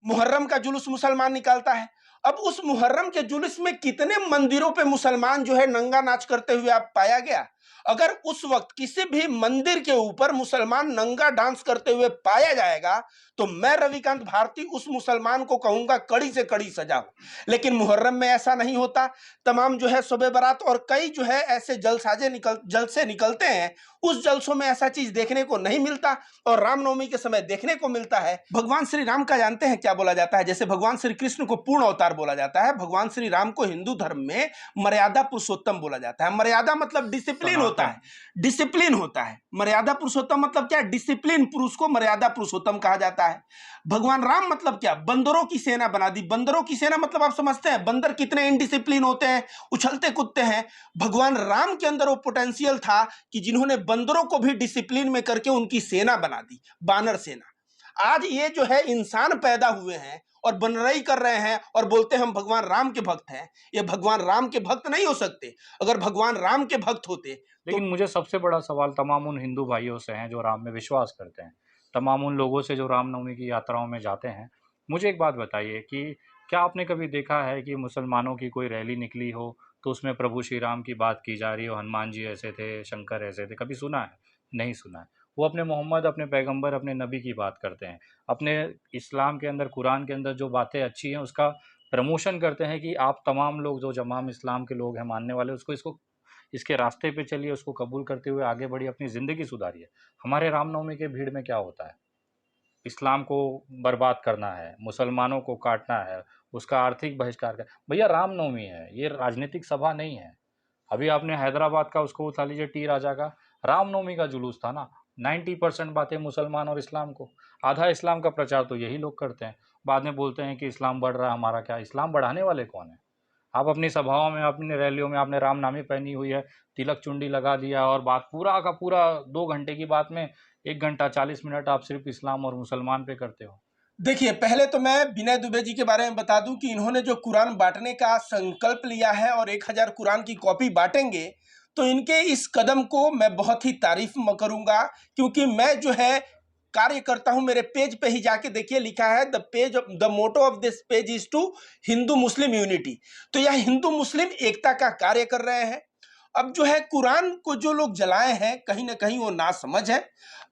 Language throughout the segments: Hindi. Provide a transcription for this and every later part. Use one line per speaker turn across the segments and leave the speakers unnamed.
मुहर्रम का जुलूस मुसलमान निकालता है। अब उस मुहर्रम के जुलूस में कितने मंदिरों पे मुसलमान जो है नंगा नाच करते हुए आप पाया गया? अगर उस वक्त किसी भी मंदिर के ऊपर मुसलमान नंगा डांस करते हुए पाया जाएगा तो मैं रविकांत भारती उस मुसलमान को कहूंगा कड़ी से कड़ी सजा हो। लेकिन मुहर्रम में ऐसा नहीं होता। तमाम जो है शब बारात और कई जो है ऐसे जलसे निकलते हैं, उस जलसों में ऐसा चीज देखने को नहीं मिलता और रामनवमी के समय देखने को मिलता है। भगवान श्री राम का जानते हैं क्या बोला जाता है? जैसे भगवान श्री कृष्ण को पूर्ण अवतार बोला जाता है, भगवान श्री राम को हिंदू धर्म में मर्यादा पुरुषोत्तम बोला जाता है। मर्यादा मतलब डिसिप्लिन होता है, डिसिप्लिन होता है। मर्यादा पुरुषोत्तम मतलब क्या? डिसिप्लिन पुरुष को मर्यादा पुरुषोत्तम कहा जाता है। भगवान राम मतलब क्या? बंदरों की सेना बना दी। बंदरों की सेना मतलब आप समझते हैं बंदर कितने इनडिसिप्लिन होते हैं, उछलते कूदते हैं। भगवान राम के अंदर वो पोटेंशियल था कि जिन्होंने बंदरों को भी डिसिप्लिन में करके उनकी सेना बना दी, बानर सेना। आज ये जो है इंसान पैदा हुए हैं और बनरई कर रहे हैं और बोलते हैं हम भगवान राम के भक्त हैं। ये भगवान राम के भक्त नहीं हो सकते। अगर भगवान राम के भक्त होते
लेकिन मुझे सबसे बड़ा सवाल तमाम उन हिंदू भाइयों से हैं जो राम में विश्वास करते हैं, तमाम उन लोगों से जो रामनवमी की यात्राओं में जाते हैं। मुझे एक बात बताइए कि क्या आपने कभी देखा है कि मुसलमानों की कोई रैली निकली हो तो उसमें प्रभु श्री राम की बात की जा रही हो, हनुमान जी ऐसे थे, शंकर ऐसे थे? कभी सुना है? नहीं सुना है। वो अपने मोहम्मद, अपने पैगंबर, अपने नबी की बात करते हैं। अपने इस्लाम के अंदर, कुरान के अंदर जो बातें अच्छी हैं उसका प्रमोशन करते हैं कि आप तमाम लोग जो जमाम इस्लाम के लोग हैं, मानने वाले, उसको इसको इसके रास्ते पे चलिए, उसको कबूल करते हुए आगे बढ़िए, अपनी ज़िंदगी सुधारिए। हमारे रामनवमी के भीड़ में क्या होता है? इस्लाम को बर्बाद करना है, मुसलमानों को काटना है, उसका आर्थिक बहिष्कार कर। भैया रामनवमी है, ये राजनीतिक सभा नहीं है। अभी आपने हैदराबाद का उसको उठा लीजिए, टी राजा का रामनवमी का जुलूस था ना। 90% बातें मुसलमान और इस्लाम को, आधा इस्लाम का प्रचार तो यही लोग करते हैं। बाद में बोलते हैं कि इस्लाम बढ़ रहा है, हमारा क्या? इस्लाम बढ़ाने वाले कौन है? आप अपनी सभाओं में, अपनी रैलियों में आपने रामनामी पहनी हुई है, तिलक चुंडी लगा दिया और बात पूरा का पूरा 2 घंटे की बात में 1 घंटा 40 मिनट आप सिर्फ इस्लाम और मुसलमान पे करते हो।
देखिए, पहले तो मैं विनय दुबे जी के बारे में बता दूं कि इन्होंने जो कुरान बांटने का संकल्प लिया है और 1000 कुरान की कॉपी बांटेंगे, तो इनके इस कदम को मैं बहुत ही तारीफ करूंगा। क्योंकि मैं जो है कार्य करता हूं, मेरे पेज पे ही जाके देखिए, लिखा है the motto of this page is to Hindu Muslim unity. तो यह हिंदू मुस्लिम एकता का कार्य कर रहे हैं। अब जो है कुरान को जो लोग जलाए हैं, कहीं ना कहीं वो नासमझ है।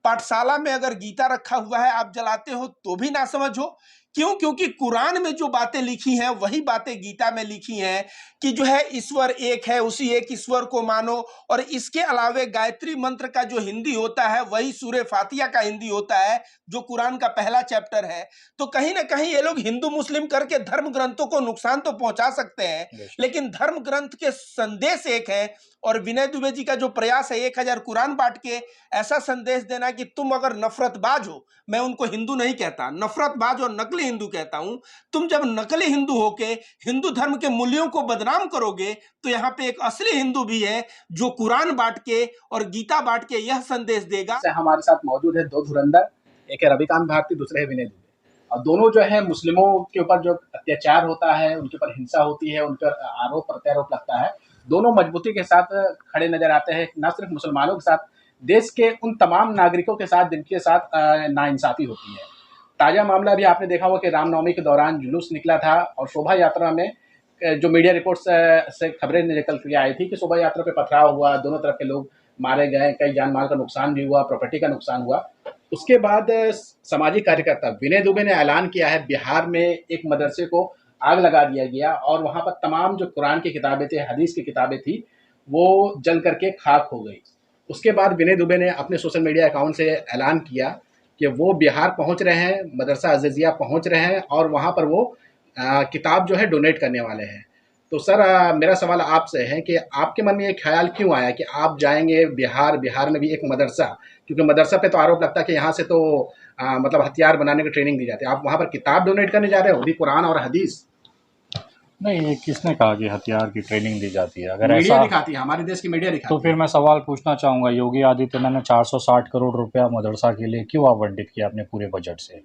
पाठशाला में अगर गीता रखा हुआ है, आप जलाते हो तो भी नासमझ हो। क्यों? क्योंकि कुरान में जो बातें लिखी हैं वही बातें गीता में लिखी हैं कि जो है ईश्वर एक है, उसी एक ईश्वर को मानो। और इसके अलावे गायत्री मंत्र का जो हिंदी होता है वही सूरे फातिहा का हिंदी होता है, जो कुरान का पहला चैप्टर है। तो कहीं ना कहीं ये लोग हिंदू मुस्लिम करके धर्म ग्रंथों को नुकसान तो पहुंचा सकते हैं, लेकिन धर्म ग्रंथ के संदेश एक है। और विनय दुबे जी का जो प्रयास है 1000 कुरान बांट के ऐसा संदेश देना कि तुम अगर नफरतबाज हो, मैं उनको हिंदू नहीं कहता, नफरतबाज और नकली हिंदू कहता हूं, तुम जब नकली हिंदू होके हिंदू धर्म के मूल्यों को बदनाम करोगे, तो यहाँ पे एक असली हिंदू भी है जो कुरान बांट के और गीता बांट के यह संदेश देगा।
हमारे साथ मौजूद है दो धुरंधर, एक है रविकांत भारती, दूसरे है विनय दुबे। और दोनों जो है मुस्लिमों के ऊपर जो अत्याचार होता है, उनके ऊपर हिंसा होती है, उन पर आरोप प्रत्यारोप लगता है, दोनों मजबूती के साथ खड़े नजर आते हैं। न सिर्फ मुसलमानों के साथ, देश के उन तमाम नागरिकों के साथ जिनके साथ नाइंसाफी होती है। ताजा मामला भी आपने देखा होगा कि रामनवमी के दौरान जुलूस निकला था और शोभा यात्रा में जो मीडिया रिपोर्ट्स से खबरें निकल के आई थी कि शोभा यात्रा पे पथराव हुआ, दोनों तरफ के लोग मारे गए, कई जान माल का नुकसान भी हुआ, प्रॉपर्टी का नुकसान हुआ। उसके बाद सामाजिक कार्यकर्ता विनय दुबे ने ऐलान किया है बिहार में एक मदरसे को आग लगा दिया गया और वहां पर तमाम जो कुरान की किताबें थी, हदीस की किताबें थी, वो जल करके खाक हो गई। उसके बाद विनय दुबे ने अपने सोशल मीडिया अकाउंट से ऐलान किया कि वो बिहार पहुंच रहे हैं, मदरसा अज़ीज़िया पहुंच रहे हैं और वहां पर वो किताब जो है डोनेट करने वाले हैं। तो सर मेरा सवाल आपसे है कि आपके मन में ये ख्याल क्यों आया कि आप जाएंगे बिहार, बिहार में भी एक मदरसा, क्योंकि मदरसा पे तो आरोप लगता है कि यहाँ से तो मतलब हथियार बनाने की ट्रेनिंग दी जाती है, आप वहाँ पर किताब डोनेट करने जा रहे हो, वो भी कुरान और हदीस?
नहीं, ये किसने कहा कि हथियार की ट्रेनिंग दी जाती है? अगर
मीडिया
ऐसा
दिखाती है, हमारे देश की मीडिया दिखाती
तो फिर मैं सवाल पूछना चाहूँगा, योगी आदित्यनाथ ने 460 करोड़ रुपया मदरसा के लिए क्यों आवंटित किया अपने पूरे बजट से?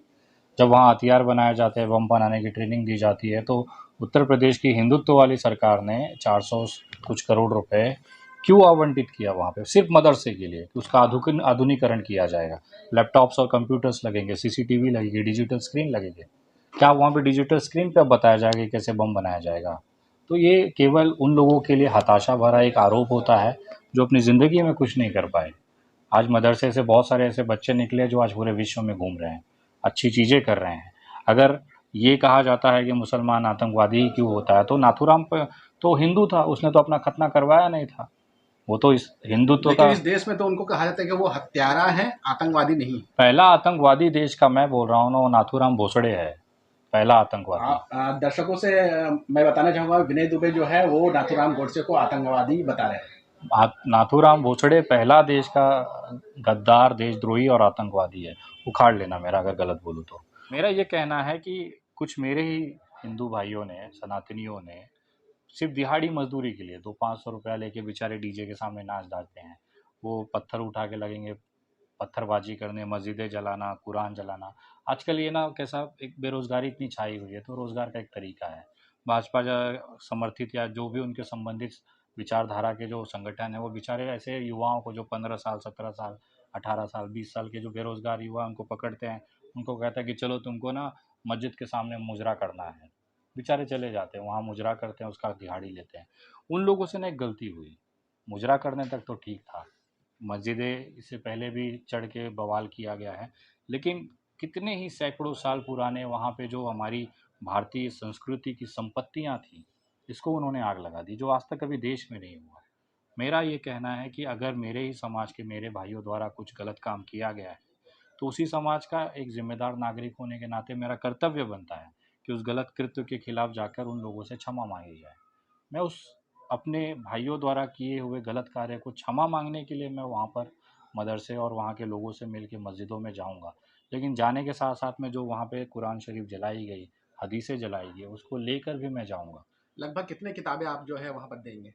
जब वहाँ हथियार बनाए जाते हैं, बम बनाने की ट्रेनिंग दी जाती है, तो उत्तर प्रदेश की हिंदुत्व वाली सरकार ने 400 कुछ करोड़ रुपए क्यों आवंटित किया वहाँ पे? सिर्फ मदरसे के लिए कि उसका आधुनिकीकरण किया जाएगा, लैपटॉप्स और कंप्यूटर्स लगेंगे, सीसीटीवी लगेगी, डिजिटल स्क्रीन लगेंगे। क्या वहाँ पे डिजिटल स्क्रीन पे अब बताया जाएगा कि कैसे बम बनाया जाएगा? तो ये केवल उन लोगों के लिए हताशा भरा एक आरोप होता है जो अपनी ज़िंदगी में कुछ नहीं कर पाए। आज मदरसे से बहुत सारे ऐसे बच्चे निकले जो आज पूरे विश्व में घूम रहे हैं, अच्छी चीज़ें कर रहे हैं। अगर ये कहा जाता है कि मुसलमान आतंकवादी ही क्यों होता है, तो नाथूराम तो हिंदू था, उसने तो अपना खतना करवाया नहीं था। वो तो इस हिंदुत्व
लेकिन
का
इस देश में तो उनको कहा जाता है कि वो हत्यारा है, आतंकवादी नहीं।
पहला आतंकवादी देश का मैं बोल रहा हूँ ना, वो नाथूराम भोसड़े है, पहला आतंकवादी।
दर्शकों से मैं बताना चाहूंगा, विनय दुबे जो है वो नाथूराम गोडसे को आतंकवादी बता रहे हैं।
नाथूराम भोसड़े पहला देश का गद्दार, देशद्रोही और आतंकवादी है। उखाड़ लेना मेरा अगर गलत बोलूँ तो। मेरा ये कहना है कि कुछ मेरे ही हिंदू भाइयों ने, सनातनियों ने सिर्फ दिहाड़ी मजदूरी के लिए 200-500 रुपया लेके बेचारे डीजे के सामने नाच डालते हैं। वो पत्थर उठा के लगेंगे पत्थरबाजी करने, मस्जिदें जलाना, कुरान जलाना। आजकल ये ना कैसा एक बेरोज़गारी इतनी छाई हुई है, तो रोज़गार का एक तरीका है। भाजपा समर्थित या जो भी उनके संबंधित विचारधारा के जो संगठन हैं, वो बेचारे ऐसे युवाओं को जो 15 साल, 17 साल, 18 साल, 20 साल के जो बेरोज़गार युवा उनको पकड़ते हैं, उनको कहता है कि चलो तुमको ना मस्जिद के सामने मुजरा करना है। बेचारे चले जाते हैं, वहाँ मुजरा करते हैं, उसका दिहाड़ी लेते हैं। उन लोगों से ना एक गलती हुई, मुजरा करने तक तो ठीक था, मस्जिदें इससे पहले भी चढ़ के बवाल किया गया है, लेकिन कितने ही सैकड़ों साल पुराने वहाँ पे जो हमारी भारतीय संस्कृति की संपत्तियाँ थीं, इसको उन्होंने आग लगा दी, जो आज तक कभी देश में नहीं हुआ। मेरा ये कहना है कि अगर मेरे ही समाज के मेरे भाइयों द्वारा कुछ गलत काम किया गया है, तो उसी समाज का एक जिम्मेदार नागरिक होने के नाते मेरा कर्तव्य बनता है कि उस गलत कृत्य के खिलाफ जाकर उन लोगों से क्षमा मांगी जाए। मैं उस अपने भाइयों द्वारा किए हुए गलत कार्य को क्षमा मांगने के लिए मैं वहाँ पर मदरसे और वहाँ के लोगों से मिल के मस्जिदों में जाऊँगा। लेकिन जाने के साथ साथ में जो वहाँ पे कुरान शरीफ जलाई गई, हदीसें जलाई गई, उसको लेकर भी मैं जाऊँगा।
लगभग कितने किताबें आप जो है वहाँ पर देंगे?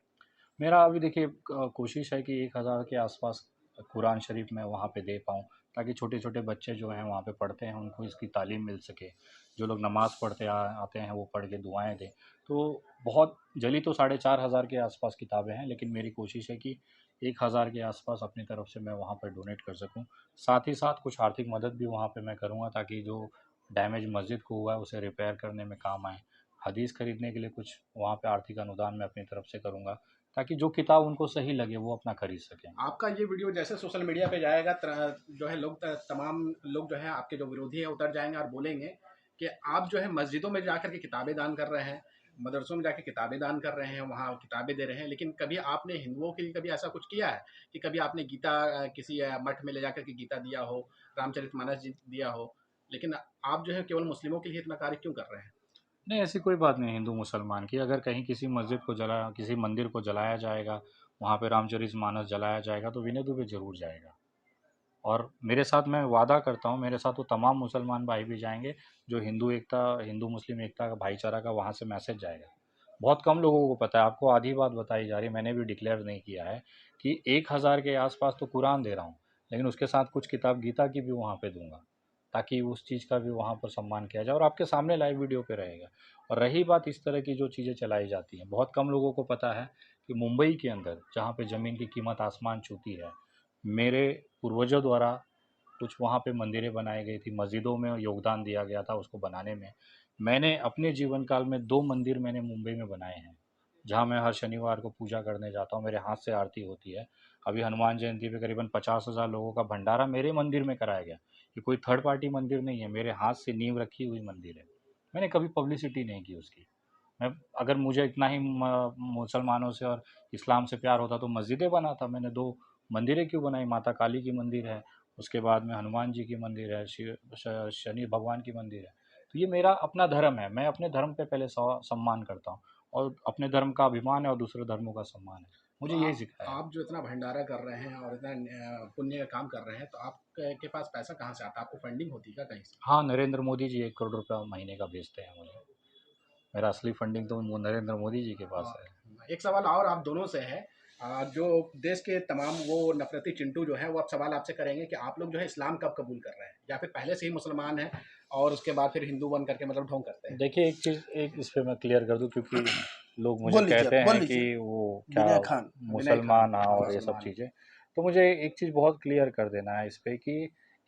मेरा अभी देखिए कोशिश है कि 1000 के आसपास कुरान शरीफ मैं वहाँ पे दे पाऊँ, ताकि छोटे-छोटे बच्चे जो हैं वहाँ पे पढ़ते हैं, उनको इसकी तालीम मिल सके। जो लोग नमाज़ पढ़ते आते हैं, वो पढ़ के दुआएँ दें। तो बहुत जली तो 4500 के आसपास किताबें हैं, लेकिन मेरी कोशिश है कि 1000 के आसपास अपनी तरफ से मैं वहाँ पर डोनेट कर सकूँ। साथ ही साथ कुछ आर्थिक मदद भी वहाँ पे मैं करूँगा, ताकि जो डैमेज मस्जिद को हुआ है, उसे रिपेयर करने में काम आए। हदीस खरीदने के लिए कुछ वहाँ पे आर्थिक अनुदान मैं अपनी तरफ से करूँगा, ताकि जो किताब उनको सही लगे वो अपना खरीद सकें।
आपका ये वीडियो जैसे सोशल मीडिया पे जाएगा, जो है लोग, तमाम लोग जो है आपके जो विरोधी है उतर जाएंगे और बोलेंगे कि आप जो है मस्जिदों में जाकर के किताबें दान कर रहे हैं, मदरसों में जाकर किताबें दान कर रहे हैं, वहाँ किताबें दे रहे हैं, लेकिन कभी आपने हिंदुओं के लिए कभी ऐसा कुछ किया है कि कभी आपने गीता किसी मठ में ले जाकर के गीता दिया हो, रामचरितमानस जी दिया हो, लेकिन आप जो है केवल मुस्लिमों के लिए इतना कार्य क्यों कर रहे हैं?
नहीं, ऐसी कोई बात नहीं हिंदू मुसलमान की। अगर कहीं किसी मस्जिद को जलाया, किसी मंदिर को जलाया जाएगा, वहाँ पे रामचरितमानस जलाया जाएगा, तो विनय दुबे ज़रूर जाएगा। और मेरे साथ मैं वादा करता हूँ, मेरे साथ वो तमाम मुसलमान भाई भी जाएंगे, जो हिंदू मुस्लिम एकता का भाईचारा का वहाँ से मैसेज जाएगा। बहुत कम लोगों को पता है, आपको आधी बात बताई जा रही है, मैंने भी डिक्लेयर नहीं किया है कि 1000 के आसपास तो कुरान दे रहा हूँ, लेकिन उसके साथ कुछ किताब गीता की भी वहाँ पे दूंगा, ताकि उस चीज़ का भी वहाँ पर सम्मान किया जाए और आपके सामने लाइव वीडियो पे रहेगा। और रही बात इस तरह की जो चीज़ें चलाई जाती हैं, बहुत कम लोगों को पता है कि मुंबई के अंदर जहाँ पे ज़मीन की कीमत आसमान छूती है, मेरे पूर्वजों द्वारा कुछ वहाँ पे मंदिरें बनाई गई थी, मस्जिदों में योगदान दिया गया था उसको बनाने में। मैंने अपने जीवन काल में 2 मंदिर मैंने मुंबई में बनाए हैं, जहाँ मैं हर शनिवार को पूजा करने जाता हूँ, मेरे हाथ से आरती होती है। अभी हनुमान जयंती पे करीबन 50,000 लोगों का भंडारा मेरे मंदिर में कराया गया। ये कोई थर्ड पार्टी मंदिर नहीं है, मेरे हाथ से नींव रखी हुई मंदिर है। मैंने कभी पब्लिसिटी नहीं की उसकी। मैं अगर मुझे इतना ही मुसलमानों से और इस्लाम से प्यार होता तो मस्जिदें बनाता। मैंने 2 मंदिरें क्यों बनाई, माता काली की मंदिर है, उसके बाद में हनुमान जी की मंदिर है, शनि भगवान की मंदिर है। तो ये मेरा अपना धर्म है, मैं अपने धर्म पे पहले सम्मान करता हूँ, और अपने धर्म का अभिमान है और दूसरे धर्मों का सम्मान है,
तो
मुझे यही सिखाया है।
आप जो इतना भंडारा कर रहे हैं और इतना पुण्य का काम कर रहे हैं, तो आपके पास पैसा कहाँ से आता है? आपको फंडिंग होती है क्या कहीं से?
हाँ, नरेंद्र मोदी जी 1 करोड़ रुपया महीने का भेजते हैं मुझे। मेरा असली फंडिंग तो नरेंद्र मोदी जी के पास है।
एक सवाल और आप दोनों से है। जो देश के तमाम वो नफरती चिंटू जो है वो अब सवाल आपसे करेंगे कि आप लोग जो है इस्लाम कब कबूल कर रहे हैं, या फिर पहले से ही मुसलमान हैं और उसके बाद फिर हिंदू बन करके मतलब ढोंग करते हैं?
देखिए, एक चीज़ एक इस पे मैं क्लियर कर दूं, क्योंकि लोग मुझे
बोल लीजिए,
कहते
बोल
हैं कि
लीजिए।
वो क्या
विनय खान।
विनय खान,
मुसलमान, हाँ,
हाँ,
और ये सब
मुसलमान।
चीज़ें। तो मुझे एक चीज़ बहुत क्लियर कर देना है इस पे कि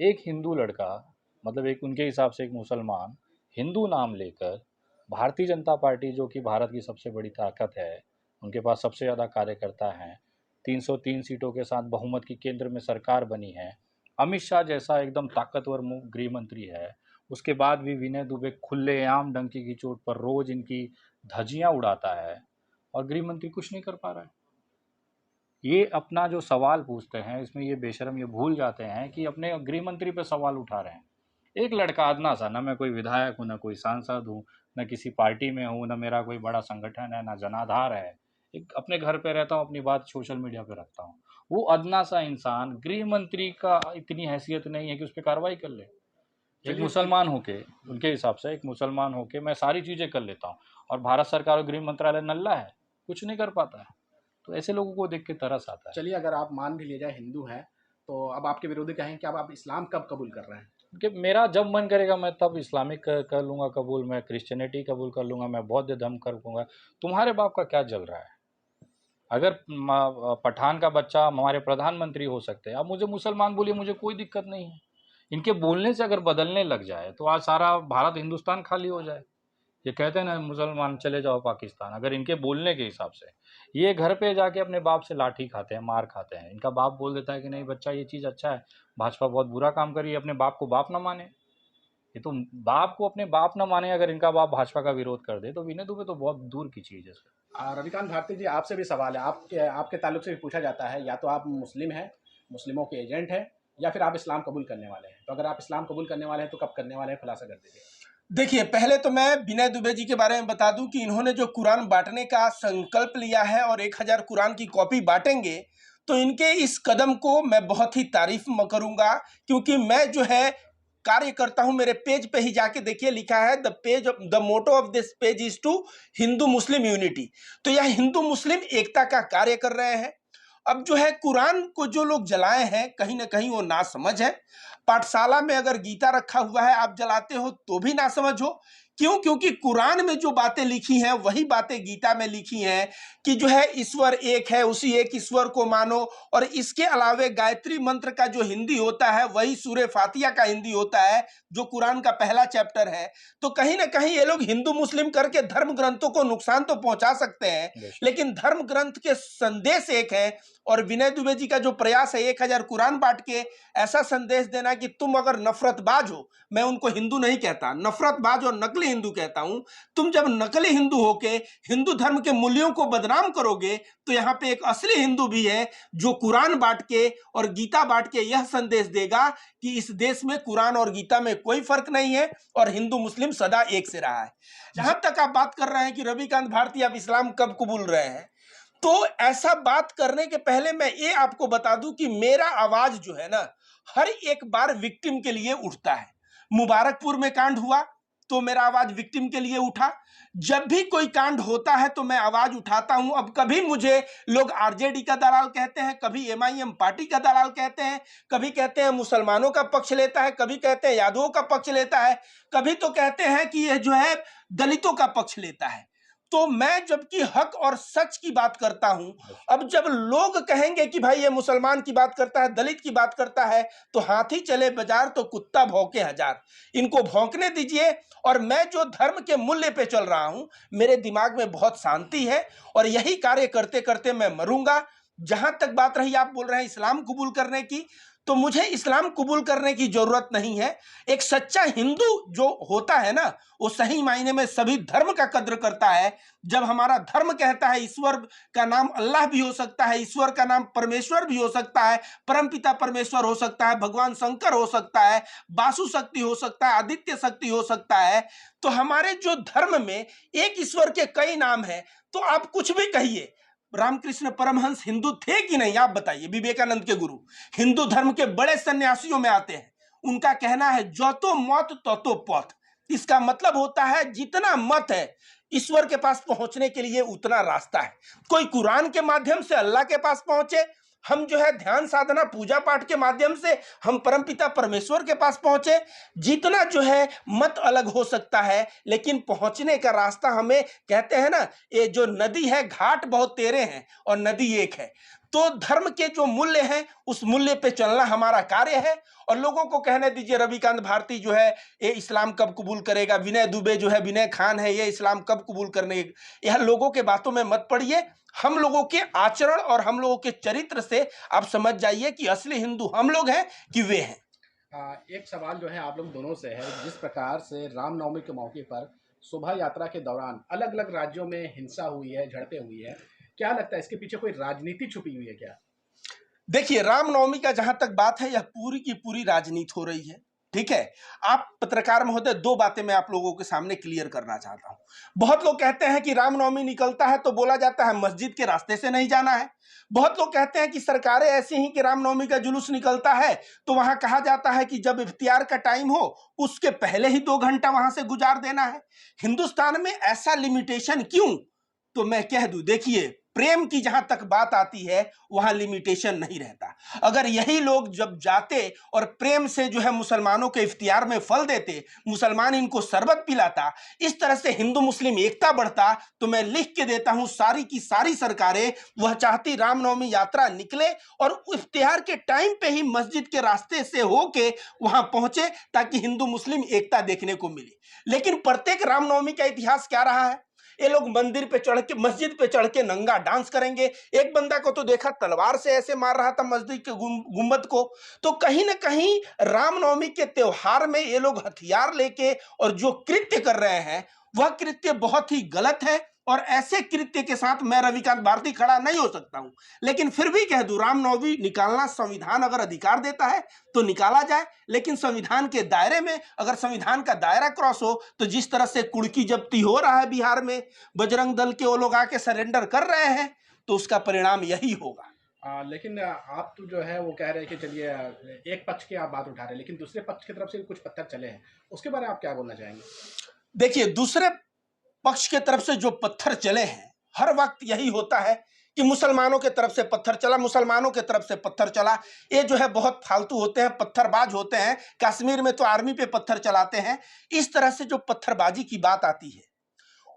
एक हिंदू लड़का, मतलब एक उनके हिसाब से एक मुसलमान हिंदू नाम लेकर भारतीय जनता पार्टी, जो कि भारत की सबसे बड़ी ताकत है, उनके पास सबसे ज़्यादा कार्यकर्ता हैं, 303 सीटों के साथ बहुमत की केंद्र में सरकार बनी है, अमित शाह जैसा एकदम ताकतवर गृह मंत्री है, उसके बाद भी विनय दुबे खुलेआम डंकी की चोट पर रोज इनकी धज्जियां उड़ाता है और गृह मंत्री कुछ नहीं कर पा रहा है। ये अपना जो सवाल पूछते हैं, इसमें ये बेशर्म ये भूल जाते हैं कि अपने गृह मंत्री पे सवाल उठा रहे हैं। एक लड़का अदना सा, ना मैं कोई विधायक हूँ, ना कोई सांसद हूँ, ना किसी पार्टी में हूँ, ना मेरा कोई बड़ा संगठन है, ना जनाधार है, एक अपने घर पे रहता हूँ, अपनी बात सोशल मीडिया पे रखता हूँ। वो अदना सा इंसान गृह मंत्री का इतनी हैसियत नहीं है कि उस पर कार्रवाई कर ले। एक मुसलमान होके, उनके हिसाब से एक मुसलमान होके मैं सारी चीज़ें कर लेता हूँ, और भारत सरकार और गृह मंत्रालय नल्ला है, कुछ नहीं कर पाता है। तो ऐसे लोगों को देख के तरस आता है।
चलिए, अगर आप मान भी लिया जाए हिंदू हैं, तो अब आपके विरोधी कहेंगे कि अब आप इस्लाम कब कबूल कर रहे हैं?
कि मेरा जब मन करेगा मैं तब इस्लामिक कर लूँगा कबूल, मैं क्रिश्चियनिटी कबूल कर लूँगा, मैं बौद्ध धर्म कर लूँगा। तुम्हारे बाप का क्या जल रहा है? अगर पठान का बच्चा हमारे प्रधानमंत्री हो सकते हैं, आप मुझे मुसलमान बोलिए, मुझे कोई दिक्कत नहीं है। इनके बोलने से अगर बदलने लग जाए तो आज सारा भारत हिंदुस्तान खाली हो जाए। ये कहते हैं ना, मुसलमान चले जाओ पाकिस्तान। अगर इनके बोलने के हिसाब से ये घर पे जाके अपने बाप से लाठी खाते हैं, मार खाते हैं, इनका बाप बोल देता है कि नहीं बच्चा ये चीज़ अच्छा है, भाजपा बहुत बुरा काम कर रही है, अपने बाप को बाप ना माने। ये तो बाप को अपने बाप ना माने, अगर इनका बाप भाजपा का विरोध कर दे तो विनय दुबे तो बहुत दूर की चीज़ है।
रविकांत भारती जी, आपसे भी सवाल है, आपके ताल्लुक से भी पूछा जाता है, या तो आप मुस्लिम हैं, मुस्लिमों के एजेंट हैं, या फिर आप इस्लाम कबूल करने वाले हैं। तो अगर आप इस्लाम कबूल करने वाले हैं तो कब करने वाले हैं, खुलासा कर दीजिए।
देखिए, पहले तो मैं विनय दुबे जी के बारे में बता दूं कि इन्होंने जो कुरान बांटने का संकल्प लिया है और 1000 कुरान की कॉपी बांटेंगे, तो इनके इस कदम को मैं बहुत ही तारीफ करूंगा, क्योंकि मैं जो है कार्य करता हूं। मेरे पेज पे ही जाके देखिए, लिखा है the motto of this page is to Hindu Muslim unity. तो यह हिंदू मुस्लिम एकता का कार्य कर रहे हैं। अब जो है कुरान को जो लोग जलाए हैं, कहीं ना कहीं वो नासमझ है। पाठशाला में अगर गीता रखा हुआ है, आप जलाते हो तो भी नासमझ हो। क्यों? क्योंकि कुरान में जो बातें लिखी हैं वही बातें गीता में लिखी हैं कि जो है ईश्वर एक है, उसी एक ईश्वर को मानो। और इसके अलावे गायत्री मंत्र का जो हिंदी होता है वही सूरे फातिहा का हिंदी होता है, जो कुरान का पहला चैप्टर है। तो कहीं ना कहीं ये लोग हिंदू मुस्लिम करके धर्म ग्रंथों को नुकसान तो पहुंचा सकते हैं, लेकिन धर्म ग्रंथ के संदेश एक है। और विनय दुबे जी का जो प्रयास है 1000 कुरान बांट के ऐसा संदेश देना कि तुम अगर नफरतबाज हो, मैं उनको हिंदू नहीं कहता, नफरतबाज और नकली हिंदू कहता हूं, तुम जब नकली हिंदू होके हिंदू धर्म के मूल्यों को बदनाम करोगे, तो यहां पे एक असली हिंदू भी है जो कुरान बांट के और गीता बांट के यह संदेश देगा कि इस देश में कुरान और गीता में कोई फर्क नहीं है और हिंदू मुस्लिम सदा एक से रहा है। जहां तक आप बात कर रहे हैं कि रविकांत भारती आप इस्लाम कब कबूल रहे हैं, तो ऐसा बात करने के पहले मैं ये आपको बता दूं कि मेरा आवाज जो है ना, हर एक बार विक्टिम के लिए उठता है। मुबारकपुर में कांड हुआ तो मेरा आवाज विक्टिम के लिए उठा। जब भी कोई कांड होता है तो मैं आवाज उठाता हूं। अब कभी मुझे लोग आरजेडी का दलाल कहते हैं, कभी एमआईएम पार्टी का दलाल कहते हैं, कभी कहते हैं मुसलमानों का पक्ष लेता है, कभी कहते हैं यादवों का पक्ष लेता है, कभी तो कहते हैं कि यह जो है दलितों का पक्ष लेता है। तो मैं जबकि हक और सच की बात करता हूं, अब जब लोग कहेंगे कि भाई ये मुसलमान की बात करता है, दलित की बात करता है, तो हाथी चले बाजार तो कुत्ता भौंके हजार। इनको भौंकने दीजिए। और मैं जो धर्म के मूल्य पे चल रहा हूं, मेरे दिमाग में बहुत शांति है और यही कार्य करते करते मैं मरूंगा। जहां तक बात रही, आप बोल रहे हैं इस्लाम कबूल करने की, तो मुझे इस्लाम कबूल करने की जरूरत नहीं है। एक सच्चा हिंदू जो होता है ना, वो सही मायने में सभी धर्म का कद्र करता है। जब हमारा धर्म कहता है ईश्वर का नाम अल्लाह भी हो सकता है, ईश्वर का नाम परमेश्वर भी हो सकता है, परमपिता परमेश्वर हो सकता है, भगवान शंकर हो सकता है, वासु शक्ति हो सकता है, आदित्य शक्ति हो सकता है, तो हमारे जो धर्म में एक ईश्वर के कई नाम हैं। तो आप कुछ भी कहिए, रामकृष्ण परमहंस हिंदू थे कि नहीं, आप बताइए। विवेकानंद के गुरु हिंदू धर्म के बड़े सन्यासियों में आते हैं। उनका कहना है जो तो मत तो पथ। इसका मतलब होता है जितना मत है ईश्वर के पास पहुंचने के लिए उतना रास्ता है। कोई कुरान के माध्यम से अल्लाह के पास पहुंचे, हम जो है ध्यान साधना पूजा पाठ के माध्यम से हम परमपिता परमेश्वर के पास पहुंचे। जितना जो है मत अलग हो सकता है, लेकिन पहुंचने का रास्ता हमें, कहते हैं ना, ये जो नदी है घाट बहुत तेरे हैं और नदी एक है। तो धर्म के जो मूल्य हैं उस मूल्य पे चलना हमारा कार्य है। और लोगों को कहने दीजिए रविकांत भारती जो है ये इस्लाम कब कबूल करेगा, विनय दुबे जो है, विनय खान है, ये इस्लाम कब कबूल करने, यह लोगों के बातों में मत पड़िए। हम लोगों के आचरण और हम लोगों के चरित्र से आप समझ जाइए कि असली हिंदू हम लोग हैं कि वे हैं।
एक सवाल जो है आप लोग दोनों से है, जिस प्रकार से रामनवमी के मौके पर शोभा यात्रा के दौरान अलग अलग राज्यों में हिंसा हुई है, झड़पें हुई है, क्या लगता है इसके पीछे कोई राजनीति छुपी हुई है क्या?
देखिए, रामनवमी का जहां तक बात है, यह पूरी की पूरी राजनीति हो रही है। ठीक है, आप पत्रकार महोदय, दो बातें मैं आप लोगों के सामने क्लियर करना चाहता हूं। बहुत लोग कहते हैं कि रामनवमी निकलता है तो बोला जाता है मस्जिद के रास्ते से नहीं जाना है। बहुत लोग कहते हैं कि सरकारें ऐसी ही कि रामनवमी का जुलूस निकलता है तो वहां कहा जाता है कि जब इफ्तियार का टाइम हो उसके पहले ही 2 घंटा वहां से गुजार देना है। हिंदुस्तान में ऐसा लिमिटेशन क्यों? तो मैं कह दूं, देखिए, प्रेम की जहां तक बात आती है वहां लिमिटेशन नहीं रहता। अगर यही लोग जब जाते और प्रेम से जो है मुसलमानों के इफ्तियार में फल देते, मुसलमान इनको शरबत पिलाता, इस तरह से हिंदू मुस्लिम एकता बढ़ता, तो मैं लिख के देता हूं सारी की सारी सरकारें वह चाहती रामनवमी यात्रा निकले और इफ्तियार के टाइम पे ही मस्जिद के रास्ते से होके वहां पहुंचे ताकि हिंदू मुस्लिम एकता देखने को मिले। लेकिन प्रत्येक रामनवमी का इतिहास क्या रहा है? ये लोग मंदिर पे चढ़ के, मस्जिद पे चढ़ के नंगा डांस करेंगे। एक बंदा को तो देखा तलवार से ऐसे मार रहा था मस्जिद के गुंबद को। तो कहीं ना कहीं रामनवमी के त्योहार में ये लोग हथियार लेके और जो कृत्य कर रहे हैं वह कृत्य बहुत ही गलत है। और ऐसे कृत्य के साथ मैं रविकांत भारती खड़ा नहीं हो सकता हूं। लेकिन फिर भी कह दूं, रामनवमी निकालना संविधान अगर अधिकार देता है तो निकाला जाए, लेकिन संविधान के दायरे में। अगर संविधान का दायरा क्रॉस हो तो जिस तरह से कुड़की जब्ती हो रहा है बिहार में, बजरंग दल के वो लोग आके सरेंडर कर रहे हैं, तो उसका परिणाम यही होगा।
लेकिन आप तो जो है वो कह रहे हैं कि चलिए एक पक्ष की आप बात उठा रहे हैं, लेकिन दूसरे पक्ष की तरफ से कुछ पत्थर चले हैं, उसके बारे में आप क्या बोलना चाहेंगे?
देखिए, दूसरे पक्ष के तरफ से जो पत्थर चले हैं, हर वक्त यही होता है कि मुसलमानों के तरफ से पत्थर चला, मुसलमानों के तरफ से पत्थर चला। ये जो है बहुत फालतू होते हैं, पत्थरबाज होते हैं। कश्मीर में तो आर्मी पे पत्थर चलाते हैं। इस तरह से जो पत्थरबाजी की बात आती है,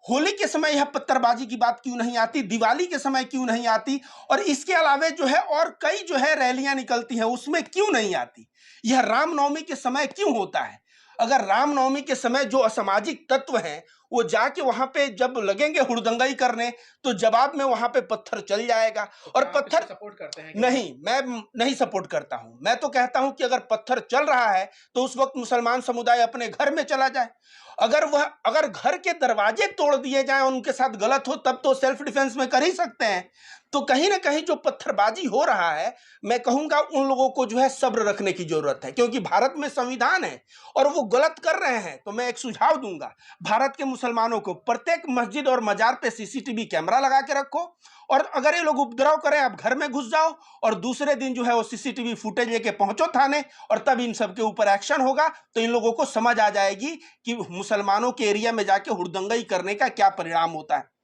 होली के समय यह पत्थरबाजी की बात क्यों नहीं आती, दिवाली के समय क्यों नहीं आती, और इसके अलावे जो है और कई जो है रैलियां निकलती हैं उसमें क्यों नहीं आती? यह रामनवमी के समय क्यों होता है? अगर रामनवमी के समय जो असामाजिक तत्व हैं वो जाके वहां पे जब लगेंगे हुड़दंगाई करने, तो जवाब में वहां पे पत्थर चल जाएगा।
तो
और
क्या आप
पत्थर
इसको सपोर्ट करते हैं कि
नहीं, मैं नहीं सपोर्ट करता हूं। मैं तो कहता हूं कि अगर पत्थर चल रहा है तो उस वक्त मुसलमान समुदाय अपने घर में चला जाए। अगर घर के दरवाजे तोड़ दिए जाएं, उनके साथ गलत हो, तब तो सेल्फ डिफेंस में कर ही सकते हैं। तो कहीं ना कहीं जो पत्थरबाजी हो रहा है, मैं कहूंगा उन लोगों को जो है सब्र रखने की जरूरत है, क्योंकि भारत में संविधान है और वो गलत कर रहे हैं। तो मैं एक सुझाव दूंगा भारत के मुसलमानों को, प्रत्येक मस्जिद और मजार पे सीसीटीवी कैमरा लगा के रखो, और अगर ये लोग उपद्रव करें आप घर में घुस जाओ, और दूसरे दिन जो है वो सीसीटीवी फुटेज लेके पहुंचो थाने, और तब इन सब के ऊपर एक्शन होगा। तो इन लोगों को समझ आ जाएगी कि मुसलमानों के एरिया में जाके हुड़दंगई करने का क्या परिणाम होता है।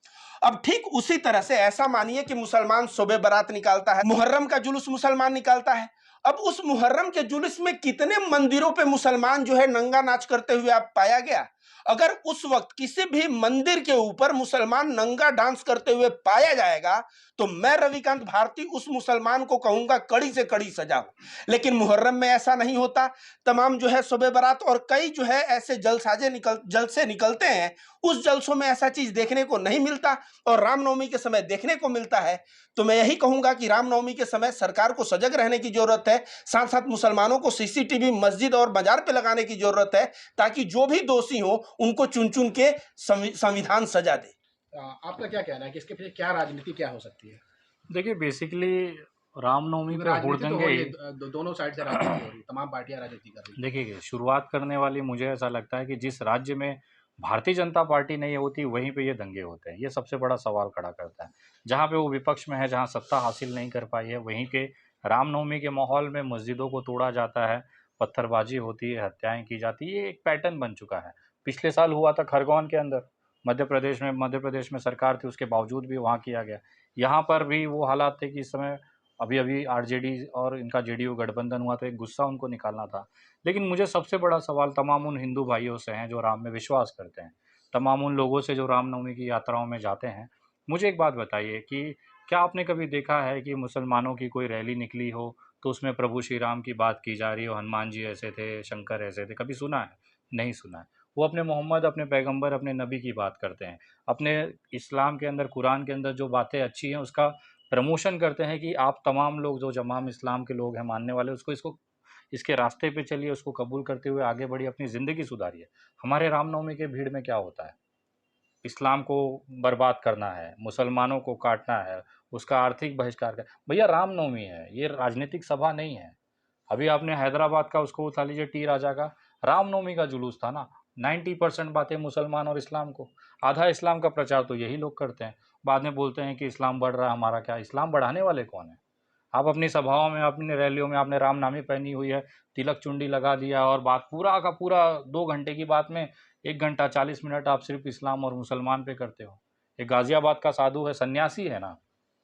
अब ठीक उसी तरह से ऐसा मानिए कि मुसलमान शोबे बारात निकालता है, मुहर्रम का जुलूस मुसलमान निकालता है। अब उस मुहर्रम के जुलूस में कितने मंदिरों पे मुसलमान जो है नंगा नाच करते हुए आप पाया गया? अगर उस वक्त किसी भी मंदिर के ऊपर मुसलमान नंगा डांस करते हुए पाया जाएगा तो मैं रविकांत भारती उस मुसलमान को कहूंगा कड़ी से कड़ी सजा हो। लेकिन मुहर्रम में ऐसा नहीं होता। तमाम जो है शोबे बारात और कई जो है ऐसे जलसे निकलते हैं, उस जलसों में ऐसा चीज देखने को नहीं मिलता और रामनवमी के समय देखने को मिलता है। तो मैं यही कहूंगा कि रामनवमी के समय सरकार को सजग रहने की जरूरत है, साथ साथ मुसलमानों को सीसीटीवी मस्जिद और बाजार पे लगाने की जरूरत है, ताकि जो भी दोषी हो उनको चुन चुन के संविधान सजा दे।
आपका क्या कहना है कि इसके पीछे क्या राजनीति क्या हो सकती है?
देखिए, बेसिकली रामनवमी
क्योंकि
पे
राजनीति तो हो रही
हुड़दंगे,
है, दोनों साइड से राजनीति हो रही है, तमाम पार्टियां राजनीति कर रही
देखिए शुरुआत करने वाली मुझे ऐसा लगता है कि जिस राज्य में भारतीय जनता पार्टी नहीं होती वहीं पे ये दंगे होते हैं। ये सबसे बड़ा सवाल खड़ा करता है। जहाँ पे वो विपक्ष में है, जहाँ सत्ता हासिल नहीं कर पाई है, वहीं के रामनवमी के माहौल में मस्जिदों को तोड़ा जाता है, पत्थरबाजी होती है, हत्याएं की जाती है। ये एक पैटर्न बन चुका है। पिछले साल हुआ था खरगोन के अंदर, मध्य प्रदेश में सरकार थी, उसके बावजूद भी वहाँ किया गया। यहाँ पर भी वो हालात थे कि इस समय अभी अभी आरजेडी और इनका जेडीयू गठबंधन हुआ तो एक गुस्सा उनको निकालना था। लेकिन मुझे सबसे बड़ा सवाल तमाम उन हिंदू भाइयों से हैं जो राम में विश्वास करते हैं, तमाम उन लोगों से जो रामनवमी की यात्राओं में जाते हैं। मुझे एक बात बताइए कि क्या आपने कभी देखा है कि मुसलमानों की कोई रैली निकली हो तो उसमें प्रभु श्री राम की बात की जा रही हो, हनुमान जी ऐसे थे, शंकर ऐसे थे, कभी सुना है? नहीं सुना है। वो अपने मोहम्मद, अपने पैगंबर, अपने नबी की बात करते हैं। अपने इस्लाम के अंदर, कुरान के अंदर जो बातें अच्छी हैं उसका प्रमोशन करते हैं कि आप तमाम लोग जो जमाम इस्लाम के लोग हैं, मानने वाले, उसको इसको इसके रास्ते पे चलिए, उसको कबूल करते हुए आगे बढ़िए, अपनी ज़िंदगी सुधारिए। हमारे रामनवमी के भीड़ में क्या होता है? इस्लाम को बर्बाद करना है, मुसलमानों को काटना है, उसका आर्थिक बहिष्कार कर। भैया रामनवमी है, ये राजनीतिक सभा नहीं है। अभी आपने हैदराबाद का उसको उठा लीजिए, टी राजा का रामनवमी का जुलूस था ना। 90% बातें मुसलमान और इस्लाम को, आधा इस्लाम का प्रचार तो यही लोग करते हैं। बाद में बोलते हैं कि इस्लाम बढ़ रहा है, हमारा क्या? इस्लाम बढ़ाने वाले कौन है? आप अपनी सभाओं में, अपनी रैलियों में आपने रामनामी पहनी हुई है, तिलक चुंडी लगा दिया और बात पूरा का पूरा 2 घंटे की बात में 1 घंटा 40 मिनट आप सिर्फ इस्लाम और मुसलमान पे करते हो। एक गाजियाबाद का साधु है, सन्यासी है ना,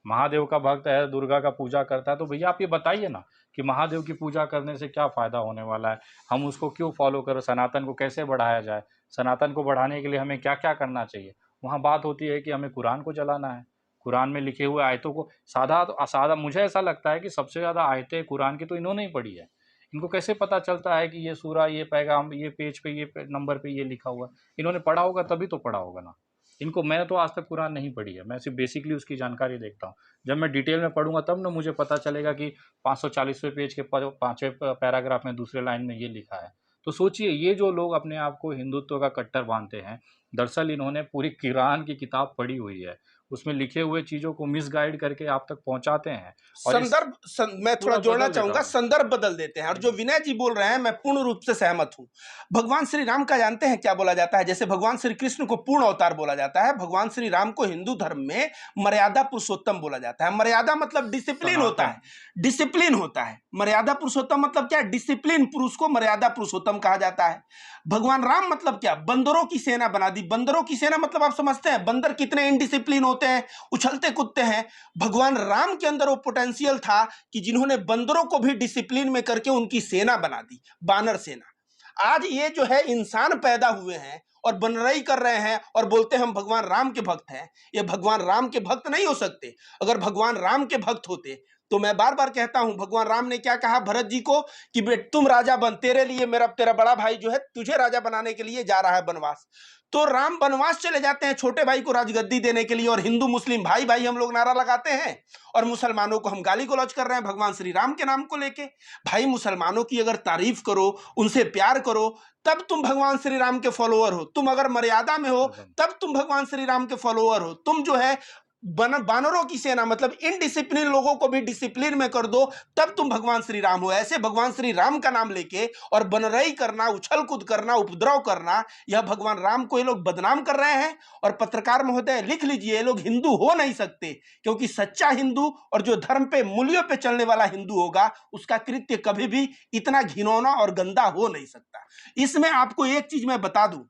महादेव का भक्त है, दुर्गा का पूजा करता है, तो भैया आप ये बताइए ना कि महादेव की पूजा करने से क्या फ़ायदा होने वाला है, हम उसको क्यों फॉलो करें, सनातन को कैसे बढ़ाया जाए, सनातन को बढ़ाने के लिए हमें क्या क्या करना चाहिए। वहाँ बात होती है कि हमें कुरान को चलाना है, कुरान में लिखे हुए आयतों को सादा मुझे ऐसा लगता है कि सबसे ज़्यादा आयतें कुरान की तो इन्होंने ही पढ़ी है। इनको कैसे पता चलता है कि ये सूरा, ये पैगाम, ये पेज पे, ये नंबर पे ये लिखा हुआ है? इन्होंने पढ़ा होगा तभी तो पढ़ा होगा ना। इनको, मैं तो आज तक कुरान नहीं पढ़ी है, मैं सिर्फ बेसिकली उसकी जानकारी देखता हूँ। जब मैं डिटेल में पढ़ूंगा तब ना मुझे पता चलेगा कि 540वें पेज के 5वें पैराग्राफ में दूसरे लाइन में ये लिखा है। तो सोचिए, ये जो लोग अपने आप को हिंदुत्व का कट्टर मानते हैं, दरअसल इन्होंने पूरी कुरान की किताब पढ़ी हुई है, उसमें लिखे हुए चीज़ों को मिसगाइड करके आप तक पहुंचाते हैं। और
मैं थोड़ा
पूरा
जोड़ना
बदल देता
चाहूंगा,
हूँ।
संदर्भ बदल देते हैं। और जो विनय जी बोल रहे हैं, मैं पूर्ण रूप से सहमत हूं। भगवान श्री राम का जानते हैं क्या बोला जाता है? जैसे भगवान श्री कृष्ण को पूर्ण अवतार बोला जाता है, भगवान श्री राम को हिंदू धर्म में मर्यादा पुरुषोत्तम बोला जाता है। मर्यादा मतलब डिसिप्लिन होता है, डिसिप्लिन होता है। मर्यादा पुरुषोत्तम मतलब क्या? डिसिप्लिन पुरुष को मर्यादा पुरुषोत्तम कहा जाता है। भगवान राम मतलब क्या? बंदरों की सेना बना दी। बंदरों की सेना मतलब आप समझते हैं बंदर कितने इनडिसिप्लिन होते हैं, उछलते कूदते हैं। भगवान राम के अंदर वो पोटेंशियल था कि जिन्होंने बंदरों को भी डिसिप्लिन में करके उनकी सेना बना दी, बानर सेना। आज ये जो है इंसान पैदा हुए हैं और बनरई कर रहे हैं और बोलते हैं हम भगवान राम के भक्त हैं। ये भगवान राम के भक्त नहीं हो सकते। अगर भगवान राम के भक्त होते तो मैं बार बार कहता हूं, भगवान राम ने क्या कहा भरत जी को कि तुम राजा बन, तेरे लिए तेरा बड़ा भाई जो है तुझे राजा बनाने के लिए जा रहा है बनवास। तो राम बनवास चले जाते हैं छोटे भाई को राजगद्दी देने के लिए, और हिंदू मुस्लिम भाई भाई हम लोग नारा लगाते हैं और मुसलमानों को हम गाली गलौज कर रहे हैं भगवान श्री राम के नाम को लेके। भाई मुसलमानों की अगर तारीफ करो, उनसे प्यार करो, तब तुम भगवान श्री राम के फॉलोअर हो। तुम अगर मर्यादा में हो तब तुम भगवान श्री राम के फॉलोअर हो। तुम जो है बानरों की सेना मतलब इनडिसिप्लिन लोगों को भी डिसिप्लिन में कर दो, तब तुम भगवान श्री राम हो। ऐसे भगवान श्री राम का नाम लेके और बनरई करना, उछल कूद करना, उपद्रव करना, यह भगवान राम को ये लोग बदनाम कर रहे हैं। और पत्रकार महोदय लिख लीजिए, ये लोग हिंदू हो नहीं सकते, क्योंकि सच्चा हिंदू और जो धर्म पे मूल्यों पे चलने वाला हिंदू होगा, उसका कृत्य कभी भी इतना घिनौना और गंदा हो नहीं सकता। इसमें आपको एक चीज मैं बता दूं,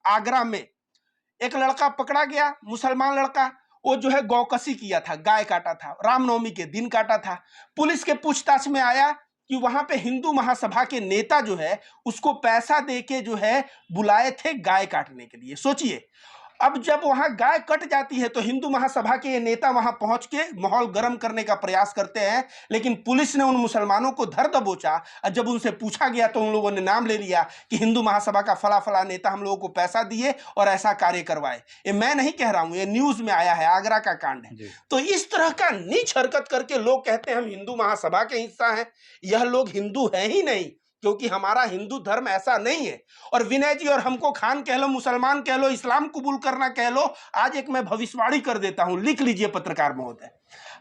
आगरा में एक लड़का पकड़ा गया, मुसलमान लड़का, वो जो है गौकसी किया था, गाय काटा था, रामनवमी के दिन काटा था। पुलिस के पूछताछ में आया कि वहां पे हिंदू महासभा के नेता जो है उसको पैसा देके जो है बुलाए थे गाय काटने के लिए। सोचिए, अब जब वहां गाय कट जाती है तो हिंदू महासभा के ये नेता वहां पहुंच के माहौल गर्म करने का प्रयास करते हैं, लेकिन पुलिस ने उन मुसलमानों को धर दबोचा। और जब उनसे पूछा गया तो उन लोगों ने नाम ले लिया कि हिंदू महासभा का फला फला नेता हम लोगों को पैसा दिए और ऐसा कार्य करवाए। ये मैं नहीं कह रहा हूं, ये न्यूज में आया है, आगरा का कांड है। तो इस तरह का नीच हरकत करके लोग कहते हैं हम हिंदू महासभा के हिस्सा हैं। यह लोग हिंदू है ही नहीं, क्योंकि हमारा हिंदू धर्म ऐसा नहीं है। और विनय जी, और हमको खान कह लो, मुसलमान कह लो, इस्लाम कबूल करना कह लो, आज एक मैं भविष्यवाणी कर देता हूं, लिख लीजिए पत्रकार महोदय।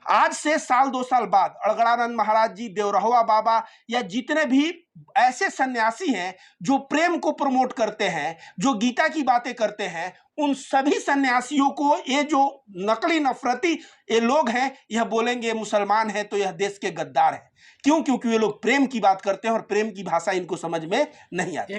आज से साल 2 साल बाद अड़गड़ानंद महाराज जी, देवरहुआ बाबा, या जितने भी ऐसे सन्यासी हैं जो प्रेम को प्रमोट करते हैं, जो गीता की बातें करते हैं, उन सभी सन्यासियों को ये जो नकली नफरती ये लोग हैं, यह बोलेंगे मुसलमान है तो यह देश के गद्दार हैं। क्यों? क्योंकि ये लोग प्रेम की बात करते हैं और प्रेम की भाषा इनको समझ में नहीं आती।